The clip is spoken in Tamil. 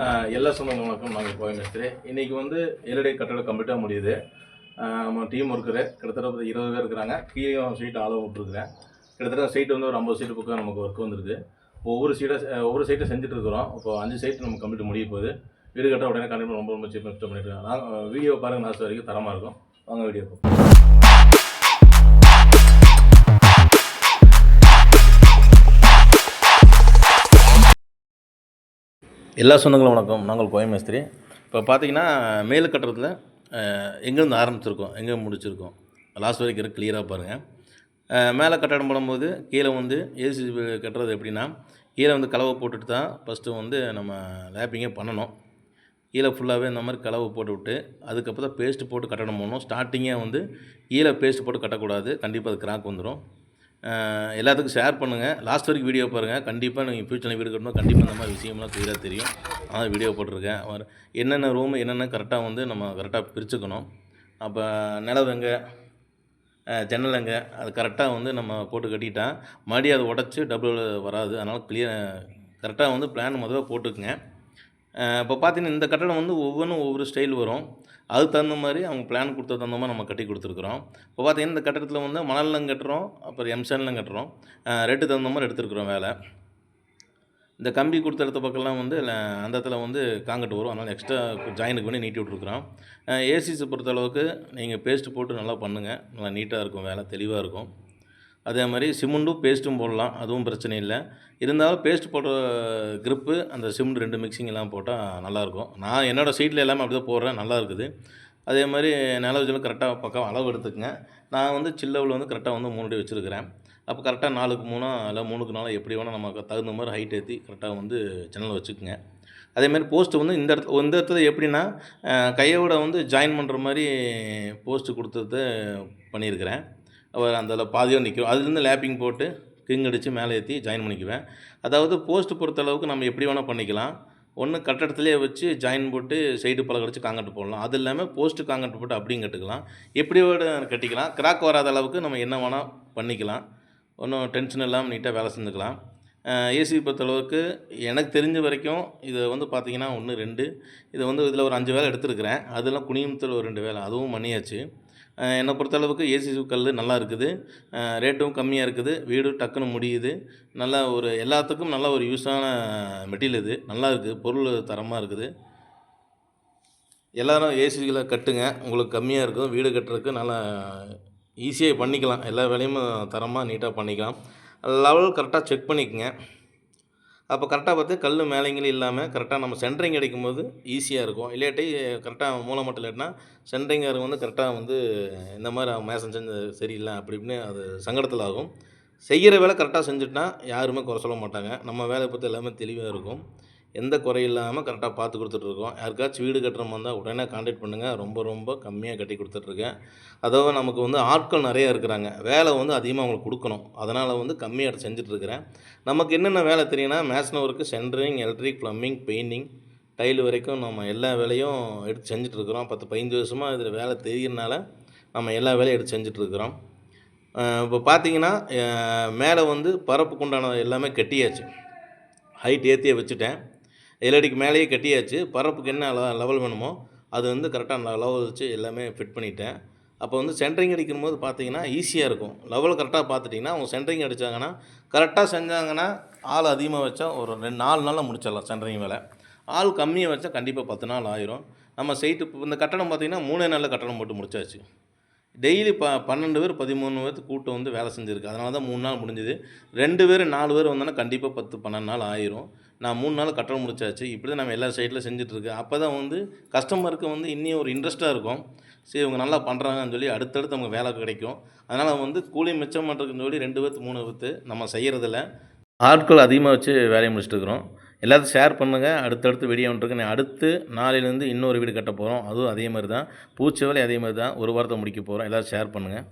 எல்லா சொந்தங்களும் வணக்கம். நாங்கள் கோவை மேஸ்திரி. இன்றைக்கி வந்து எல்இடி கட்டடம் கம்ப்ளீட்டாக முடியுது. நம்ம டீம் ஒர்க்கரு கிட்டத்தட்ட 20 பேர் இருக்கிறாங்க. கீழே சீட்டு அளவு விட்ருக்குறேன். கிட்டத்தட்ட சைட்டு வந்து ஒரு 50 சீட்டு பக்கம் நமக்கு ஒர்க் வந்துருக்கு. ஒவ்வொரு சைட்டை செஞ்சுட்டு இருக்கிறோம். இப்போ 5 சைட்டு நம்ம கம்ப்ளீட் முடிய போகுது. வீடு கட்ட உடனே கண்டிப்பாக ரொம்ப சீப்பாக இஷ்டம் பண்ணிட்டுருக்கேன். நான் வீடியோ பாருங்கள், லாஸ்ட் வரைக்கும் தரமாக இருக்கும். வாங்க வீடியோ எல்லா சொந்தங்களும் வணக்கம். நாங்கள் கோவை மேஸ்திரி. இப்போ பார்த்தீங்கன்னா மேல் கட்டுறதுல எங்கேருந்து ஆரம்பிச்சிருக்கோம், எங்கே முடிச்சிருக்கோம், லாஸ்ட் வரைக்கும் கிளியராக பாருங்கள். மேலே கட்டடம் போடும்போது கீழே வந்து ஏசி கட்டுறது எப்படின்னா, கீழே வந்து கலவை போட்டுட்டு தான் ஃபஸ்ட்டு வந்து நம்ம லேப்பிங்கே பண்ணணும். கீழே ஃபுல்லாகவே இந்த மாதிரி கலவை போட்டு விட்டு அதுக்கப்புறம் தான் பேஸ்ட்டு போட்டு கட்டடம் போடணும். ஸ்டார்டிங்கே வந்து கீழே பேஸ்ட்டு போட்டு கட்டக்கூடாது, கண்டிப்பாக அது கிராக் வந்துடும். எல்லாத்துக்கும் ஷேர் பண்ணுங்கள், லாஸ்ட் வரைக்கும் வீடியோ பாருங்கள். கண்டிப்பாக நீங்கள் ஃப்யூச்சரில் வீடு கட்டணும், கண்டிப்பாக இந்த மாதிரி விஷயம்லாம் கிளியராக தெரியும். அதான் வீடியோ போட்டிருக்கேன். என்னென்ன ரூம் என்னென்ன கரெக்டாக வந்து நம்ம கரெக்டாக பிரிச்சுக்கணும். அப்போ நிலவு எங்கே, ஜன்னல் எங்கே, அது கரெக்டாக வந்து நம்ம போட்டு கட்டிட்டால் மறுபடியும் அதை உடச்சி டபுள் வராது. அதனால் கரெக்டாக வந்து பிளான் முதல்ல போட்டுக்குங்க. இப்போ பார்த்தீங்கன்னா இந்த கட்டடம் வந்து ஒவ்வொன்றும் ஒவ்வொரு ஸ்டைல் வரும். அதுக்கு தகுந்த மாதிரி அவங்க பிளான் கொடுத்தது தகுந்த மாதிரி நம்ம கட்டி கொடுத்துருக்குறோம். இப்போ பார்த்தீங்கன்னா இந்த கட்டடத்தில் வந்து மணல்லாம் கட்டுறோம், அப்புறம் எம்சான்லாம் கட்டுறோம். ரேட்டு தகுந்த மாதிரி எடுத்துருக்குறோம் வேலை. இந்த கம்பி கொடுத்த இடத்த பக்கம்லாம் வந்து அந்த இடத்துல வந்து காங்கிரீட் வரும். அதனால் எக்ஸ்ட்ரா ஜாயினுக்கு பண்ணி நீட்டி விட்ருக்குறோம். ஏசிஸை பொறுத்தளவுக்கு நீங்கள் பேஸ்ட்டு போட்டு நல்லா பண்ணுங்கள், நல்லா நீட்டாக இருக்கும், வேலை தெளிவாக இருக்கும். அதே மாதிரி சிமெண்ட்டும் பேஸ்ட்டும் போடலாம், அதுவும் பிரச்சனை இல்லை. இருந்தாலும் பேஸ்ட் போடுற க்ரிப்பு அந்த சிமெண்ட் 2 மிக்சிங் எல்லாம் போட்டால் நல்லாயிருக்கும். நான் என்னோடய சைட்டில் எல்லாமே அப்படி தான் போடுறேன், நல்லா இருக்குது. அதே மாதிரி நிலவச்சலும் கரெக்டாக பக்கம் அளவு எடுத்துக்கங்க. நான் வந்து சில்லவில் வந்து கரெக்டாக வந்து 3 அடி வச்சுருக்கிறேன். அப்போ கரெக்டாக 4க்கு 3 இல்லை 3க்கு 4 எப்படி வேணால் நமக்கு தகுந்த மாதிரி ஹைட் ஏற்றி கரெக்டாக வந்து ஜன்னல் வச்சுக்கோங்க. அதேமாதிரி போஸ்ட்டு வந்து இந்த இடத்துல எப்படின்னா கையோட வந்து ஜாயின் பண்ணுற மாதிரி போஸ்ட்டு கொடுத்தது பண்ணியிருக்கிறேன். அந்த பாதியாக நிற்கும், அதுலேருந்து லேப்பிங் போட்டு கிங் அடித்து மேலே ஏற்றி ஜாயின் பண்ணிக்குவேன். அதாவது போஸ்ட்டு பொறுத்தளவுக்கு நம்ம எப்படி வேணால் பண்ணிக்கலாம். ஒன்று கட்டடத்துலேயே வச்சு ஜாயின் போட்டு சைடு பலகை அடித்து காங்கிரீட் போடலாம். அது இல்லாமல் போஸ்ட்டு காங்கிரீட் போட்டு அப்படியும் கட்டுக்கலாம். எப்படியோட கட்டிக்கலாம். கிராக் வராத அளவுக்கு நம்ம என்ன வேணால் பண்ணிக்கலாம். ஒன்றும் டென்ஷன் இல்லாமல் நீட்டாக வேலை செஞ்சுக்கலாம். ஏசி பொறுத்தளவுக்கு எனக்கு தெரிஞ்ச வரைக்கும் இதை வந்து பார்த்திங்கன்னா 1 2 இதை வந்து இதில் ஒரு 5 வேலை எடுத்துருக்கிறேன். அதெல்லாம் குனியத்தில் ஒரு 2 வேலை அதுவும் பண்ணியாச்சு. என்னை பொறுத்தளவுக்கு ஏசி கல் நல்லா இருக்குது, ரேட்டும் கம்மியாக இருக்குது, வீடு டக்குன்னு முடியுது. நல்லா ஒரு எல்லாத்துக்கும் நல்ல ஒரு யூஸான மெட்டீரியல் இது, நல்லா இருக்குது, பொருள் தரமாக இருக்குது. எல்லோரும் ஏசிகளை கட்டுங்க, உங்களுக்கு கம்மியாக இருக்கும். வீடு கட்டுறதுக்கு நல்லா ஈஸியாக பண்ணிக்கலாம். எல்லா வேலையும் தரமாக நீட்டாக பண்ணிக்கலாம். லெவல் கரெக்டாக செக் பண்ணிக்கங்க. அப்போ கரெக்டாக பார்த்து கல் மேலேங்களும் இல்லாமல் கரெக்டாக நம்ம சென்ட்ரிங் கிடைக்கும்போது ஈஸியாக இருக்கும். இல்லாட்டி கரெக்டாக மூளை மட்டும் இல்லாட்டினா சென்ட்ரிங்காரங்க வந்து கரெக்டாக வந்து இந்த மாதிரி மேசன் செஞ்சு சரியில்லை அப்படி இப்படின்னு அது சங்கடத்தில் ஆகும். செய்கிற வேலை கரெக்டாக செஞ்சுட்டா யாருமே குறை சொல்ல மாட்டாங்க. நம்ம வேலையை பற்றி எல்லாமே தெளிவாக இருக்கும். எந்த குறை இல்லாமல் கரெக்டாக பார்த்து கொடுத்துட்ருக்கோம். யாருக்காச்சும் வீடு கட்டுற மாதிரி இருந்தால் உடனே கான்டாக்ட் பண்ணுங்கள். ரொம்ப கம்மியாக கட்டி கொடுத்துட்ருக்கேன். அதாவது நமக்கு வந்து ஆட்கள் நிறையா இருக்கிறாங்க, வேலை வந்து அதிகமாக அவங்களுக்கு கொடுக்கணும். அதனால் வந்து கம்மியாக செஞ்சிட்ருக்கிறேன். நமக்கு என்னென்ன வேலை தெரியும்னா mason work, centring, electric, plumbing, painting, tile வரைக்கும் நம்ம எல்லா வேலையும் எடுத்து செஞ்சிட்ருக்குறோம். 10-15 வருஷமாக இதில் வேலை தெரிகிறனால நம்ம எல்லா வேலையும் எடுத்து செஞ்சிட்ருக்குறோம். இப்போ பார்த்திங்கன்னா மேலே வந்து பரப்புக்கு உண்டான எல்லாமே கட்டியாச்சு, ஹைட் ஏற்றியே வச்சுட்டேன். எல்இடிக்கு மேலேயே கட்டியாச்சு. பரப்புக்கு என்ன லெவல் வேணுமோ அது வந்து கரெக்டாக லெவல் வச்சு எல்லாமே ஃபிட் பண்ணிட்டேன். அப்போ வந்து சென்ட்ரிங் அடிக்கும்போது பார்த்தீங்கன்னா ஈஸியாக இருக்கும். லெவல் கரெக்டாக பார்த்துட்டிங்கன்னா அவங்க சென்ட்ரிங் அடித்தாங்கன்னா கரெக்டாக செஞ்சாங்கன்னா ஆள் அதிகமாக வச்சா ஒரு 4 நாளில் முடிச்சிடலாம் சென்ட்ரிங் வேலை. ஆள் கம்மியாக வச்சா கண்டிப்பாக 10 நாள் ஆயிரும். நம்ம சைட்டு இந்த கட்டடம் பார்த்திங்கன்னா 3 நாளில் கட்டடம் போட்டு முடிச்சாச்சு. டெய்லி 12 பேர் 13 பேர்த்து கூட்டம் வந்து வேலை செஞ்சுருக்கு. அதனால தான் 3 நாள் முடிஞ்சுது. 2 பேர் 4 பேர் வந்தோன்னா கண்டிப்பாக 10-12 நாள் ஆயிரும். நான் 3 நாள் கட்டடம் முடிச்சாச்சு. இப்படி தான் நம்ம எல்லா சைட்டில் செஞ்சுட்ருக்கேன். அப்போ தான் வந்து கஸ்டமருக்கு வந்து இன்னும் ஒரு இன்ட்ரெஸ்ட்டாக இருக்கும். சரி இவங்க நல்லா பண்ணுறாங்கன்னு சொல்லி அடுத்தடுத்து நமக்கு வேலை கிடைக்கும். அதனால் வந்து கூலி மிச்சம் பண்ணுறதுக்குன்னு சொல்லி 2 பேர்த்து 3 பேர்த்து நம்ம செய்கிறதில்ல. ஆட்கள் அதிகமாக வச்சு வேலையை முடிச்சுட்டுருக்குறோம். எல்லாத்தையும் ஷேர் பண்ணுங்கள். அடுத்தடுத்து வீடியோ வந்துருக்கு. அடுத்து நாளையிலேருந்து இன்னொரு வீடு கட்ட போகிறோம். அதுவும் அதே மாதிரி தான், பூச்சி வேலை அதே மாதிரி தான், ஒரு வாரத்தை முடிக்க போகிறோம். எல்லோரும் ஷேர் பண்ணுங்கள்.